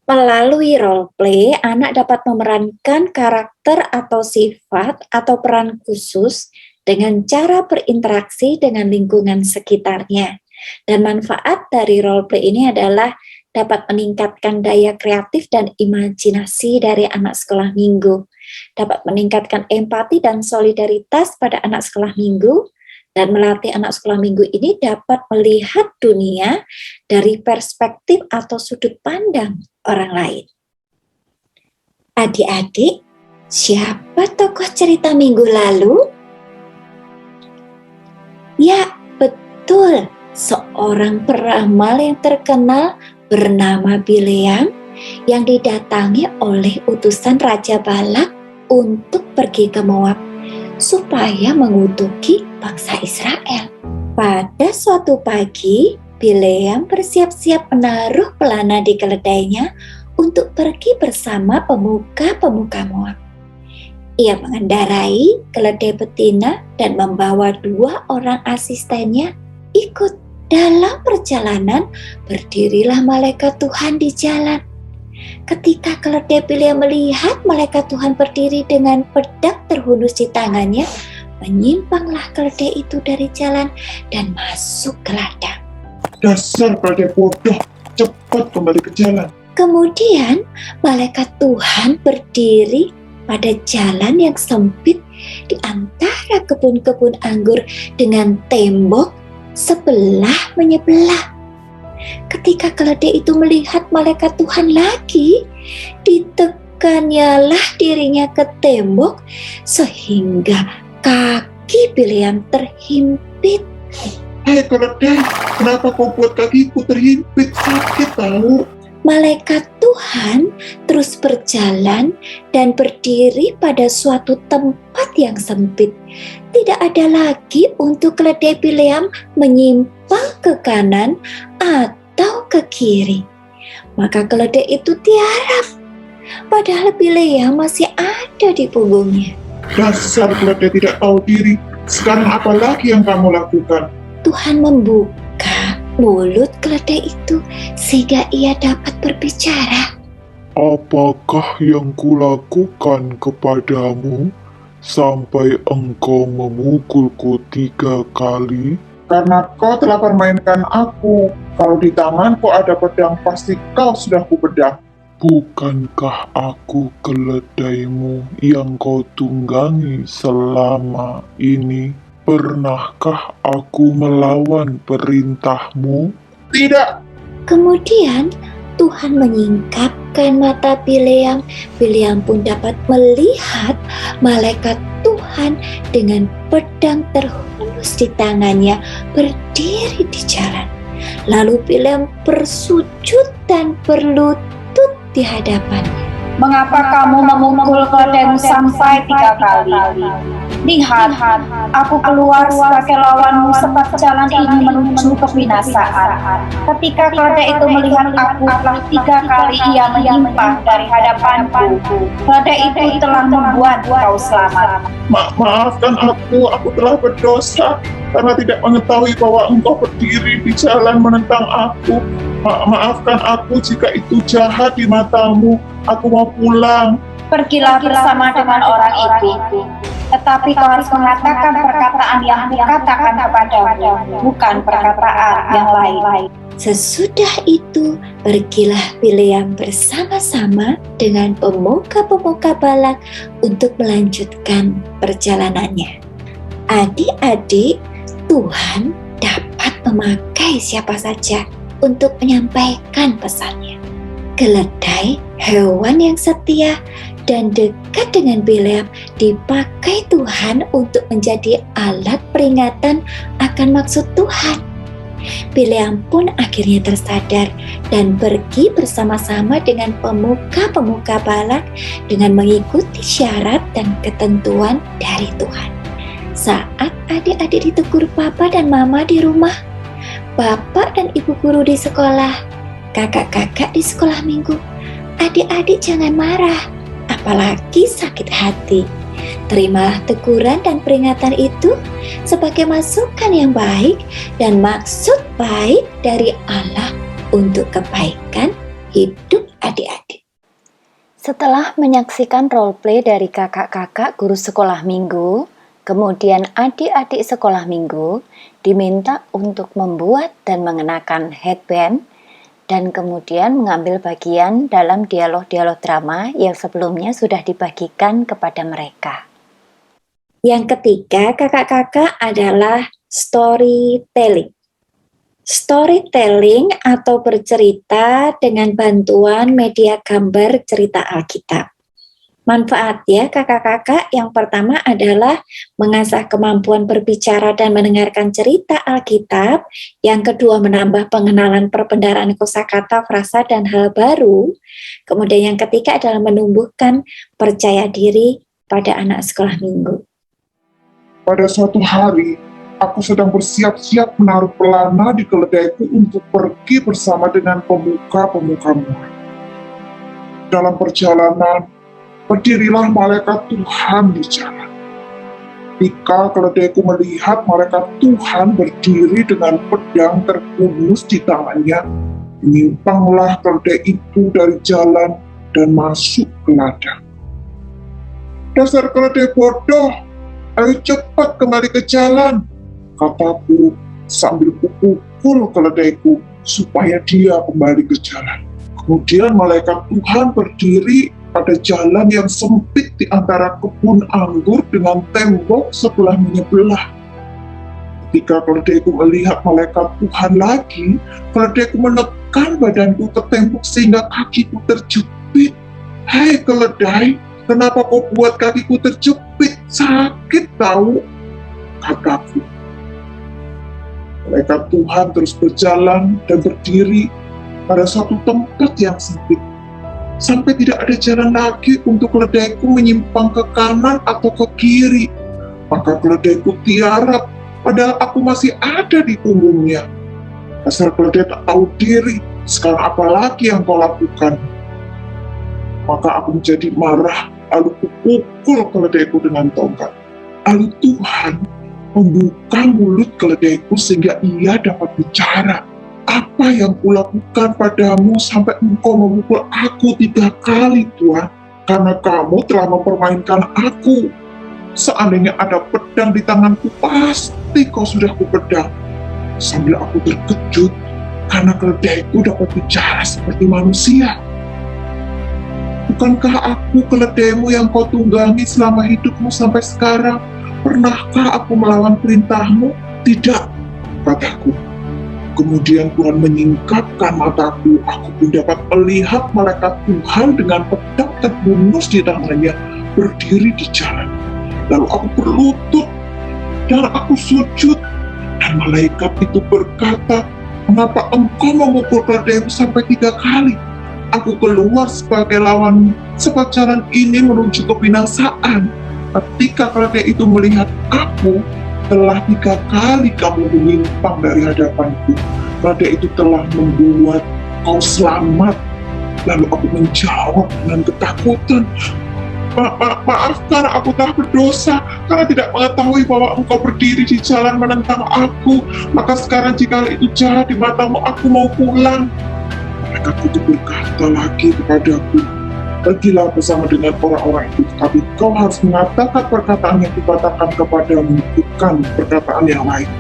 Melalui role play, anak dapat memerankan karakter atau sifat atau peran khusus dengan cara berinteraksi dengan lingkungan sekitarnya. Dan manfaat dari role play ini adalah dapat meningkatkan daya kreatif dan imajinasi dari anak sekolah minggu, dapat meningkatkan empati dan solidaritas pada anak sekolah minggu, dan melatih anak sekolah minggu ini dapat melihat dunia dari perspektif atau sudut pandang orang lain. Adik-adik, siapa tokoh cerita minggu lalu? Ya, betul. Seorang peramal yang terkenal bernama Bileam yang didatangi oleh utusan Raja Balak untuk pergi ke Moab supaya mengutuki bangsa Israel. Pada suatu pagi, Bileam bersiap-siap menaruh pelana di keledainya untuk pergi bersama pemuka-pemuka Moab. Ia mengendarai keledai betina dan membawa 2 orang asistennya ikut. Dalam perjalanan, berdirilah malaikat Tuhan di jalan. Ketika keledai Bileam melihat malaikat Tuhan berdiri dengan pedang terhunus di tangannya, menyimpanglah keledai itu dari jalan dan masuk ke ladang. Dasar keledai bodoh, cepat kembali ke jalan. Kemudian malaikat Tuhan berdiri pada jalan yang sempit di antara kebun-kebun anggur dengan tembok sebelah menyebelah. Ketika keledai itu melihat malaikat Tuhan lagi, ditekannya dirinya ke tembok sehingga kaki Bileam terhimpit. Hai keledai, kenapa kau buat kakiku terhimpit? Sakit tahu. Malaikat Tuhan terus berjalan dan berdiri pada suatu tempat yang sempit. Tidak ada lagi untuk keledai Bileam menyimpang ke kanan atau ke kiri. Maka keledai itu tiarap, padahal Bileam masih ada di punggungnya. Dasar keledai tidak tahu diri. Sekarang apa lagi yang kamu lakukan? Tuhan membuka mulut keledai itu sehingga ia dapat berbicara. Apakah yang kulakukan kepadamu sampai engkau memukulku 3 kali? Karena kau telah permainkan aku. Kalau di tanganku ada pedang, pasti kau sudah kubedah. Bukankah aku keledaimu yang kau tunggangi selama ini? Pernahkah aku melawan perintahmu? Tidak. Kemudian Tuhan menyingkapkan mata Bileam. Bileam pun dapat melihat malaikat Tuhan dengan pedang terhunus di tangannya berdiri di jalan. Lalu Bileam bersujud dan berlutut di hadapannya. Mengapa kamu memukul keledaimu sampai 3 kali? Lihat, aku keluar sebagai lawanmu sebab jalan ini menuju kebinasaan. Ketika keledai itu melihat aku, telah 3 kali ia menyimpang dari hadapanku. Keledai itu telah membuat kau selamat. Maafkan aku telah berdosa karena tidak mengetahui bahwa engkau berdiri di jalan menentang aku. Maafkan aku jika itu jahat di matamu. Aku mau pulang. Pergilah bersama dengan orang itu. Tetapi kau harus mengatakan perkataan yang kukatakan kepadamu, bukan perkataan yang lain. Sesudah itu, pergilah Bileam bersama-sama dengan pemuka-pemuka Balak untuk melanjutkan perjalanannya. Adik-adik, Tuhan dapat memakai siapa saja untuk menyampaikan pesannya. Keledai, hewan yang setia dan dekat dengan Bileam, dipakai Tuhan untuk menjadi alat peringatan akan maksud Tuhan. Bileam pun akhirnya tersadar dan pergi bersama-sama dengan pemuka-pemuka Balak dengan mengikuti syarat dan ketentuan dari Tuhan. Saat adik-adik ditegur papa dan mama di rumah, bapak dan ibu guru di sekolah, kakak-kakak di sekolah minggu, adik-adik jangan marah, apalagi sakit hati. Terimalah teguran dan peringatan itu sebagai masukan yang baik dan maksud baik dari Allah untuk kebaikan hidup adik-adik. Setelah menyaksikan role play dari kakak-kakak guru sekolah minggu, kemudian adik-adik sekolah minggu diminta untuk membuat dan mengenakan headband dan kemudian mengambil bagian dalam dialog-dialog drama yang sebelumnya sudah dibagikan kepada mereka. Yang ketiga, kakak-kakak adalah storytelling. Storytelling atau bercerita dengan bantuan media gambar cerita Alkitab. Manfaat ya kakak-kakak, yang pertama adalah mengasah kemampuan berbicara dan mendengarkan cerita Alkitab. Yang kedua menambah pengenalan perbendaharaan kosakata, frasa, dan hal baru. Kemudian yang ketiga adalah menumbuhkan percaya diri pada anak sekolah minggu. Pada suatu hari, aku sedang bersiap-siap menaruh pelana di keledaiku untuk pergi bersama dengan pemuka-pemuka murid. Dalam perjalanan, berdirilah malaikat Tuhan di jalan. Ketika keledaiku melihat malaikat Tuhan berdiri dengan pedang terhunus di tangannya, menyimpanglah keledai itu dari jalan dan masuk ke ladang. "Dasar keledai bodoh, ayo cepat kembali ke jalan," kataku sambil kupukul keledaiku supaya dia kembali ke jalan. Kemudian malaikat Tuhan berdiri pada jalan yang sempit di antara kebun anggur dengan tembok sebelah menyebelah. Ketika keledaiku melihat malaikat Tuhan lagi, keledaiku menekan badanku ke tembok sehingga kakiku terjepit. "Hei keledai, kenapa kau buat kakiku terjepit? Sakit tahu," kataku. Malaikat Tuhan terus berjalan dan berdiri pada suatu tempat yang sempit, sampai tidak ada jalan lagi untuk keledaiku menyimpang ke kanan atau ke kiri. Maka keledaiku tiarap, padahal aku masih ada di punggungnya. "Dasar keledai tak tahu diri, sekarang apa lagi yang kau lakukan?" Maka aku menjadi marah, lalu kupukul keledaiku dengan tongkat. Lalu Tuhan membuka mulut keledaiku sehingga ia dapat bicara. "Apa yang kulakukan padamu sampai engkau memukul aku 3 kali, Tuhan? Karena kamu telah mempermainkan aku. Seandainya ada pedang di tanganku, pasti kau sudah kupedang." Sambil aku terkejut, karena keledaiku dapat bicara seperti manusia. "Bukankah aku keledaimu yang kau tunggangi selama hidupmu sampai sekarang? Pernahkah aku melawan perintahmu?" "Tidak," kataku. Kemudian Tuhan menyingkapkan mataku, aku pun dapat melihat malaikat Tuhan dengan pedang terhunus di tangannya berdiri di jalan. Lalu aku berlutut dan aku sujud, dan malaikat itu berkata, "Mengapa engkau memukul keledaimu sampai 3 kali? Aku keluar sebagai lawanmu, sebab jalan ini menuju kebinasaan." Ketika keledai itu melihat aku, "Telah 3 kali kamu menyimpang dari hadapanku. Keledai itu telah membuat kau selamat." Lalu aku menjawab dengan ketakutan, Maafkan, aku telah berdosa karena tidak mengetahui bahwa engkau berdiri di jalan menentang aku. Maka sekarang jika itu jahat di matamu, aku mau pulang." Malaikat itu berkata lagi kepadaku, "Pergilah bersama dengan orang-orang itu, tapi kau harus mengatakan perkataan yang kukatakan kepadamu, bukan perkataan yang lain."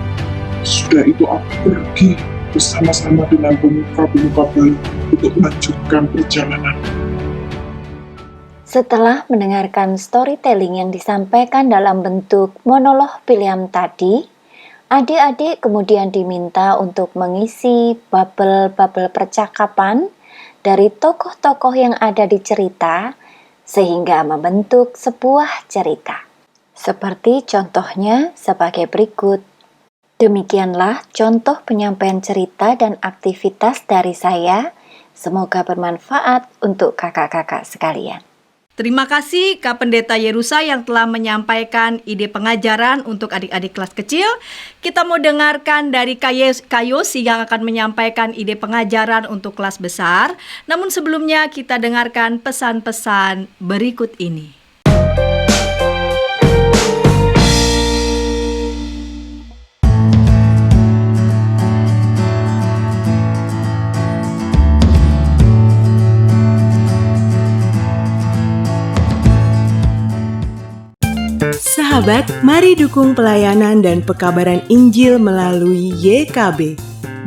Sudah itu aku pergi bersama-sama dengan pemuka-pemuka Bali untuk melanjutkan perjalanan. Setelah mendengarkan storytelling yang disampaikan dalam bentuk monolog Bileam tadi, adik-adik kemudian diminta untuk mengisi bubble-bubble percakapan dari tokoh-tokoh yang ada di cerita sehingga membentuk sebuah cerita. Seperti contohnya sebagai berikut. Demikianlah contoh penyampaian cerita dan aktivitas dari saya. Semoga bermanfaat untuk kakak-kakak sekalian. Terima kasih Kak Pendeta Yerusa yang telah menyampaikan ide pengajaran untuk adik-adik kelas kecil. Kita mau dengarkan dari Kak Yosi yang akan menyampaikan ide pengajaran untuk kelas besar. Namun sebelumnya kita dengarkan pesan-pesan berikut ini. Sahabat, mari dukung pelayanan dan pekabaran Injil melalui YKB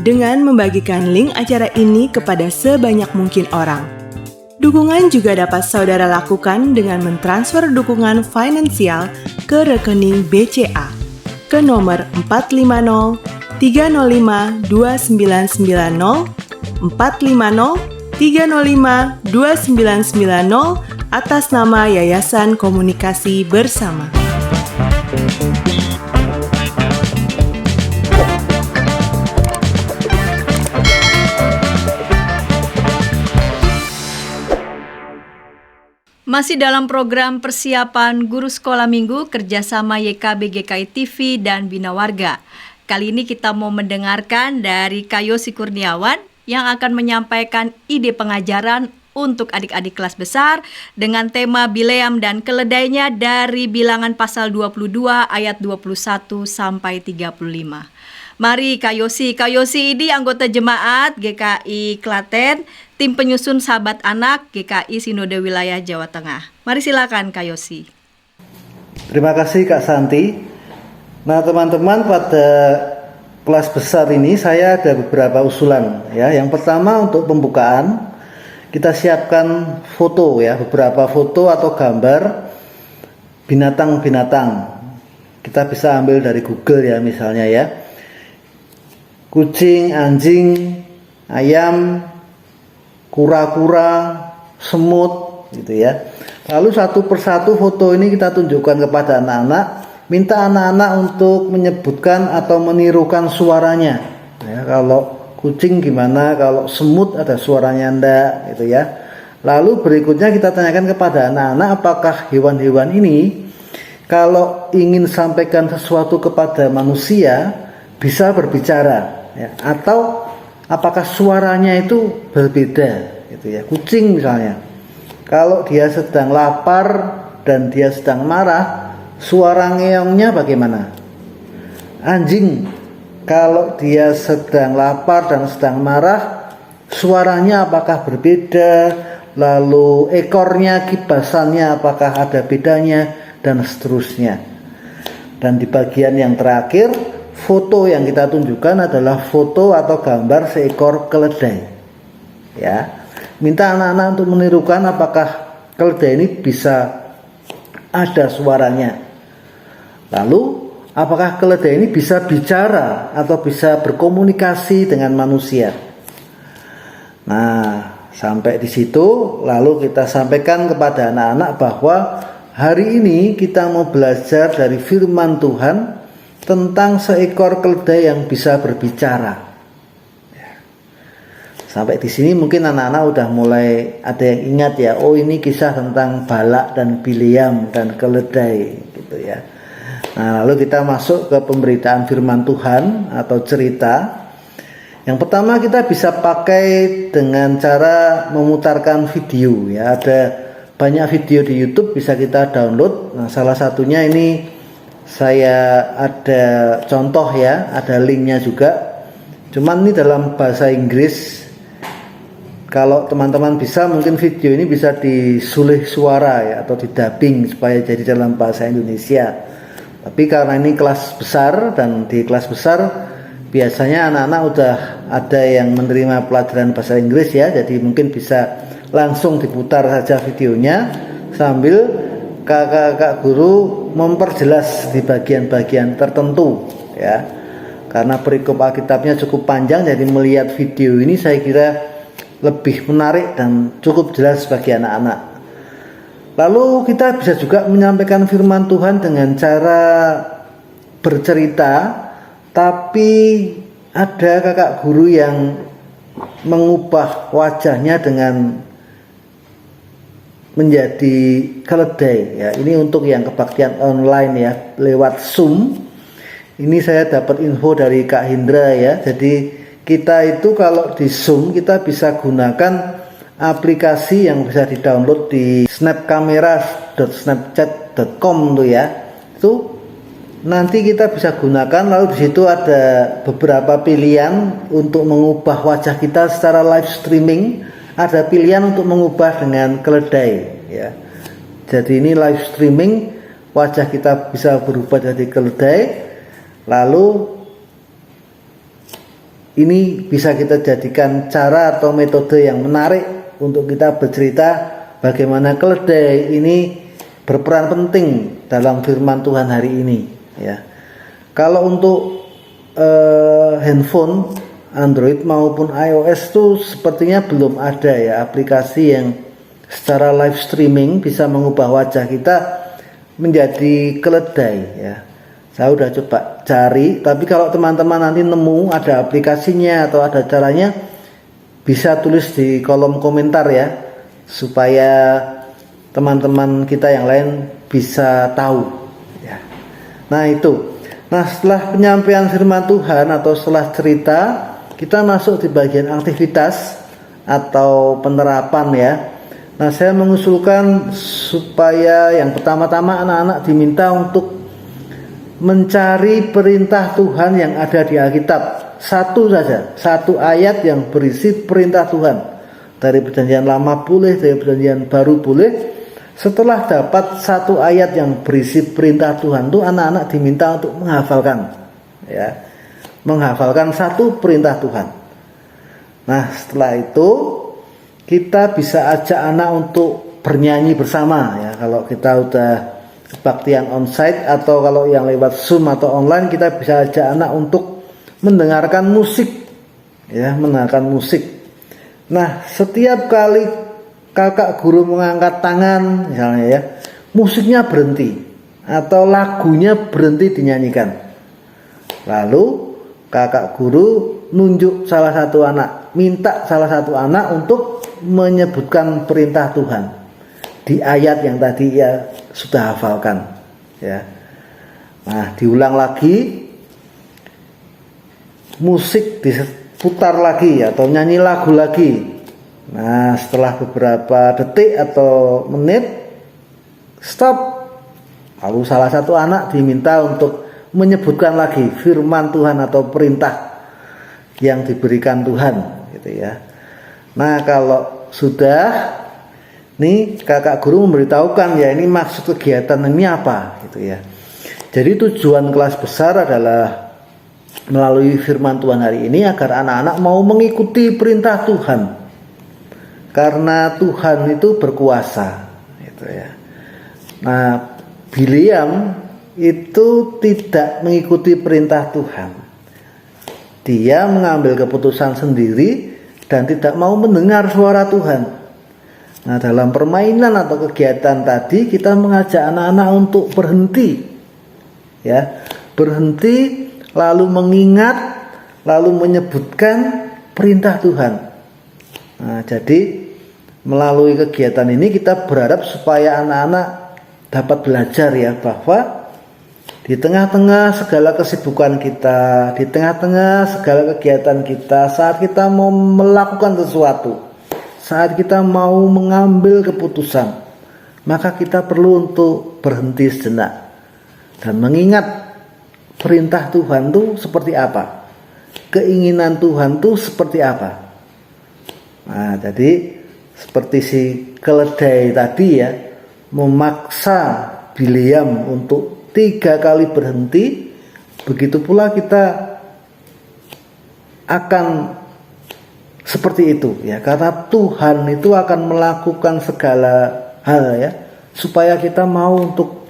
dengan membagikan link acara ini kepada sebanyak mungkin orang. Dukungan juga dapat saudara lakukan dengan mentransfer dukungan finansial ke rekening BCA ke nomor 450 305 2990 450 305 2990 atas nama Yayasan Komunikasi Bersama. Masih dalam program persiapan guru sekolah minggu kerjasama YKB GKI TV dan Bina Warga. Kali ini kita mau mendengarkan dari Kak Yosi Kurniawan yang akan menyampaikan ide pengajaran untuk adik-adik kelas besar dengan tema Bileam dan keledainya dari Bilangan pasal 22 ayat 21 sampai 35. Mari Kak Yosi ini anggota jemaat GKI Klaten, tim penyusun Sahabat Anak GKI Sinode Wilayah Jawa Tengah. Mari silakan Kak Yosi. Terima kasih Kak Santi. Nah teman-teman, pada kelas besar ini saya ada beberapa usulan ya. Yang pertama, untuk pembukaan kita siapkan foto ya, beberapa foto atau gambar binatang-binatang. Kita bisa ambil dari Google ya, misalnya ya. Kucing, anjing, ayam, kura-kura, semut gitu ya. Lalu satu persatu foto ini kita tunjukkan kepada anak-anak, minta anak-anak untuk menyebutkan atau menirukan suaranya ya. Kalau kucing gimana, kalau semut ada suaranya enggak gitu ya. Lalu berikutnya kita tanyakan kepada anak-anak, apakah hewan-hewan ini kalau ingin sampaikan sesuatu kepada manusia bisa berbicara ya, atau apakah suaranya itu berbeda gitu ya. Kucing misalnya, kalau dia sedang lapar dan dia sedang marah, suara ngeongnya bagaimana? Anjing, kalau dia sedang lapar dan sedang marah, suaranya apakah berbeda? Lalu ekornya, kibasannya apakah ada bedanya? Dan seterusnya. Dan di bagian yang terakhir, foto yang kita tunjukkan adalah foto atau gambar seekor keledai. Ya, minta anak-anak untuk menirukan apakah keledai ini bisa ada suaranya. Lalu apakah keledai ini bisa bicara atau bisa berkomunikasi dengan manusia? Nah, sampai di situ lalu kita sampaikan kepada anak-anak bahwa hari ini kita mau belajar dari firman Tuhan tentang seekor keledai yang bisa berbicara. Sampai di sini mungkin anak-anak udah mulai ada yang ingat ya, oh ini kisah tentang Balak dan Bileam dan keledai gitu ya. Nah, lalu kita masuk ke pemberitaan firman Tuhan atau cerita. Yang pertama kita bisa pakai dengan cara memutarkan video ya. Ada banyak video di YouTube bisa kita download. Nah, salah satunya ini saya ada contoh ya, ada linknya juga. Cuman ini dalam bahasa Inggris. Kalau teman-teman bisa, mungkin video ini bisa disulih suara ya, atau didubbing supaya jadi dalam bahasa Indonesia. Tapi karena ini kelas besar, dan di kelas besar biasanya anak-anak udah ada yang menerima pelajaran bahasa Inggris ya, jadi mungkin bisa langsung diputar saja videonya sambil kakak-kakak guru memperjelas di bagian-bagian tertentu ya. Karena perikop Alkitabnya cukup panjang, jadi melihat video ini saya kira lebih menarik dan cukup jelas bagi anak-anak. Lalu kita bisa juga menyampaikan firman Tuhan dengan cara bercerita, tapi ada kakak guru yang mengubah wajahnya dengan menjadi keledai ya. Ini untuk yang kebaktian online ya, lewat Zoom. Ini saya dapat info dari Kak Hindra ya. Jadi kita itu kalau di Zoom kita bisa gunakan aplikasi yang bisa di-download di snapkamera.snapchat.com tuh ya. Itu nanti kita bisa gunakan, lalu di situ ada beberapa pilihan untuk mengubah wajah kita secara live streaming. Ada pilihan untuk mengubah dengan keledai ya. Jadi ini live streaming, wajah kita bisa berubah jadi keledai. Lalu ini bisa kita jadikan cara atau metode yang menarik untuk kita bercerita bagaimana keledai ini berperan penting dalam firman Tuhan hari ini ya. Kalau untuk handphone Android maupun iOS itu sepertinya belum ada ya aplikasi yang secara live streaming bisa mengubah wajah kita menjadi keledai ya. Saya udah coba cari, tapi kalau teman-teman nanti nemu ada aplikasinya atau ada caranya, bisa tulis di kolom komentar ya, supaya teman-teman kita yang lain bisa tahu ya. Nah itu. Nah setelah penyampaian firman Tuhan atau setelah cerita, kita masuk di bagian aktivitas. atau penerapan ya. Nah, saya mengusulkan supaya yang pertama-tama anak-anak diminta untuk mencari perintah Tuhan yang ada di Alkitab. Satu saja, satu ayat yang berisi perintah Tuhan. Dari Perjanjian Lama boleh, dari Perjanjian Baru boleh. Setelah dapat satu ayat yang berisi perintah Tuhan itu, anak-anak diminta untuk menghafalkan ya. Menghafalkan satu perintah Tuhan. Nah, setelah itu kita bisa ajak anak untuk bernyanyi bersama ya. Kalau kita udah kebaktian onsite atau kalau yang lewat Zoom atau online, kita bisa ajak anak untuk mendengarkan musik ya, mendengarkan musik. Nah, setiap kali kakak guru mengangkat tangan misalnya ya, musiknya berhenti atau lagunya berhenti dinyanyikan. Lalu kakak guru nunjuk salah satu anak, minta salah satu anak untuk menyebutkan perintah Tuhan di ayat yang tadi ya sudah hafalkan ya. Nah, diulang lagi, musik diputar lagi atau nyanyi lagu lagi. Nah, setelah beberapa detik atau menit stop. Lalu salah satu anak diminta untuk menyebutkan lagi firman Tuhan atau perintah yang diberikan Tuhan gitu ya. Nah, kalau sudah nih kakak guru memberitahukan ya, ini maksud kegiatan ini apa gitu ya. Jadi tujuan kelas besar adalah melalui firman Tuhan hari ini agar anak-anak mau mengikuti perintah Tuhan. Karena Tuhan itu berkuasa gitu ya. Nah, Bileam itu tidak mengikuti perintah Tuhan. Dia mengambil keputusan sendiri dan tidak mau mendengar suara Tuhan. Nah, dalam permainan atau kegiatan tadi kita mengajak anak-anak untuk berhenti ya, berhenti lalu mengingat, lalu menyebutkan perintah Tuhan. Nah, jadi melalui kegiatan ini kita berharap supaya anak-anak dapat belajar ya, bahwa di tengah-tengah segala kesibukan kita, di tengah-tengah segala kegiatan kita, saat kita mau melakukan sesuatu, saat kita mau mengambil keputusan, maka kita perlu untuk berhenti sejenak dan mengingat perintah Tuhan itu seperti apa, keinginan Tuhan itu seperti apa. Nah, jadi seperti si keledai tadi ya, memaksa Bileam untuk 3 kali berhenti, begitu pula kita akan seperti itu ya, karena Tuhan itu akan melakukan segala hal ya, supaya kita mau untuk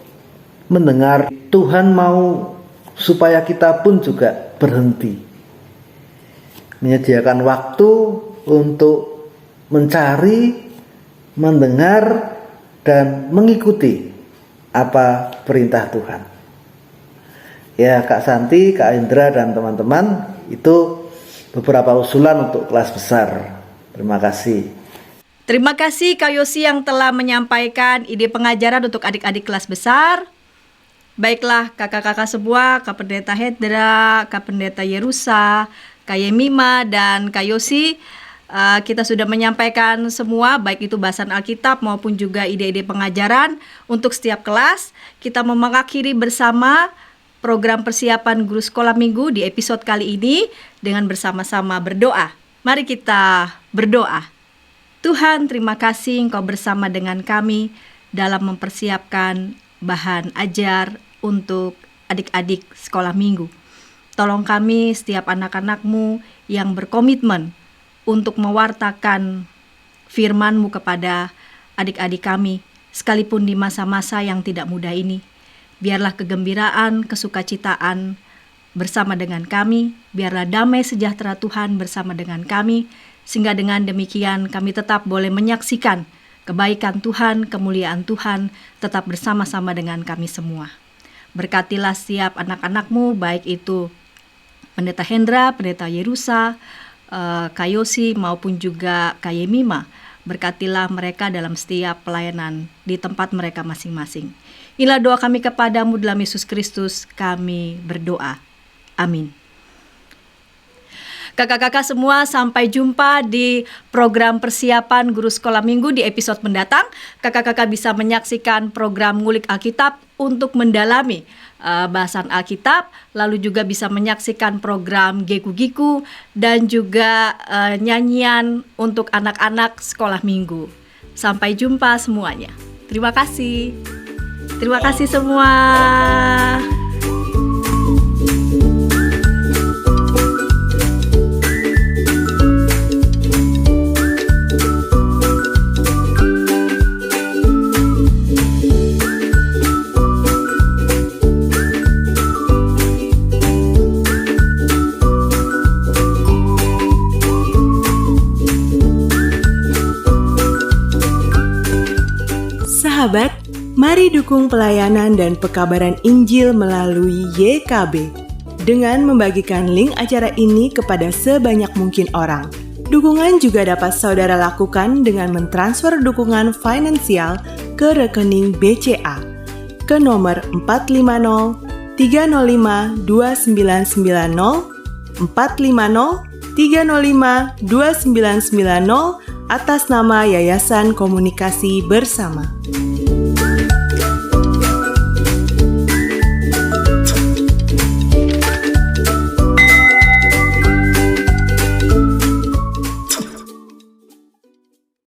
mendengar. Tuhan mau supaya kita pun juga berhenti, menyediakan waktu untuk mencari, mendengar, dan mengikuti apa perintah Tuhan. Ya, Kak Santi, Kak Indra, dan teman-teman, itu beberapa usulan untuk kelas besar. Terima kasih. Terima kasih Kak Yosi yang telah menyampaikan ide pengajaran untuk adik-adik kelas besar. Baiklah kakak-kakak semua, Kak Pendeta Hendra, Kak Pendeta Yerusa, Kak Yemima, dan Kak Yosi, kita sudah menyampaikan semua, baik itu bahasan Alkitab maupun juga ide-ide pengajaran untuk setiap kelas. Kita mau mengakhiri bersama program persiapan guru sekolah minggu di episode kali ini dengan bersama-sama berdoa. Mari kita berdoa. Tuhan, terima kasih Engkau bersama dengan kami dalam mempersiapkan bahan ajar untuk adik-adik sekolah minggu. Tolong kami setiap anak-anak-Mu yang berkomitmen untuk mewartakan firman-Mu kepada adik-adik kami, sekalipun di masa-masa yang tidak mudah ini. Biarlah kegembiraan, kesukacitaan bersama dengan kami, biarlah damai sejahtera Tuhan bersama dengan kami, sehingga dengan demikian kami tetap boleh menyaksikan kebaikan Tuhan, kemuliaan Tuhan, tetap bersama-sama dengan kami semua. Berkatilah setiap anak-anak-Mu, baik itu Pendeta Hendra, Pendeta Yerusa, Kak Yosi maupun juga Kak Yemima. Berkatilah mereka dalam setiap pelayanan di tempat mereka masing-masing. Inilah doa kami kepadamu dalam Yesus Kristus, kami berdoa. Amin. Kakak-kakak semua, sampai jumpa di program persiapan guru sekolah minggu di episode mendatang. Kakak-kakak bisa menyaksikan program Ngulik Alkitab untuk mendalami bahasan Alkitab, lalu juga bisa menyaksikan program Geku-Giku dan juga nyanyian untuk anak-anak sekolah minggu. Sampai jumpa semuanya. Terima kasih. Terima kasih semua. Sahabat, mari dukung pelayanan dan pekabaran Injil melalui YKB dengan membagikan link acara ini kepada sebanyak mungkin orang. Dukungan juga dapat saudara lakukan dengan mentransfer dukungan finansial ke rekening BCA ke nomor 450 305 2990 450 305 2990 atas nama Yayasan Komunikasi Bersama.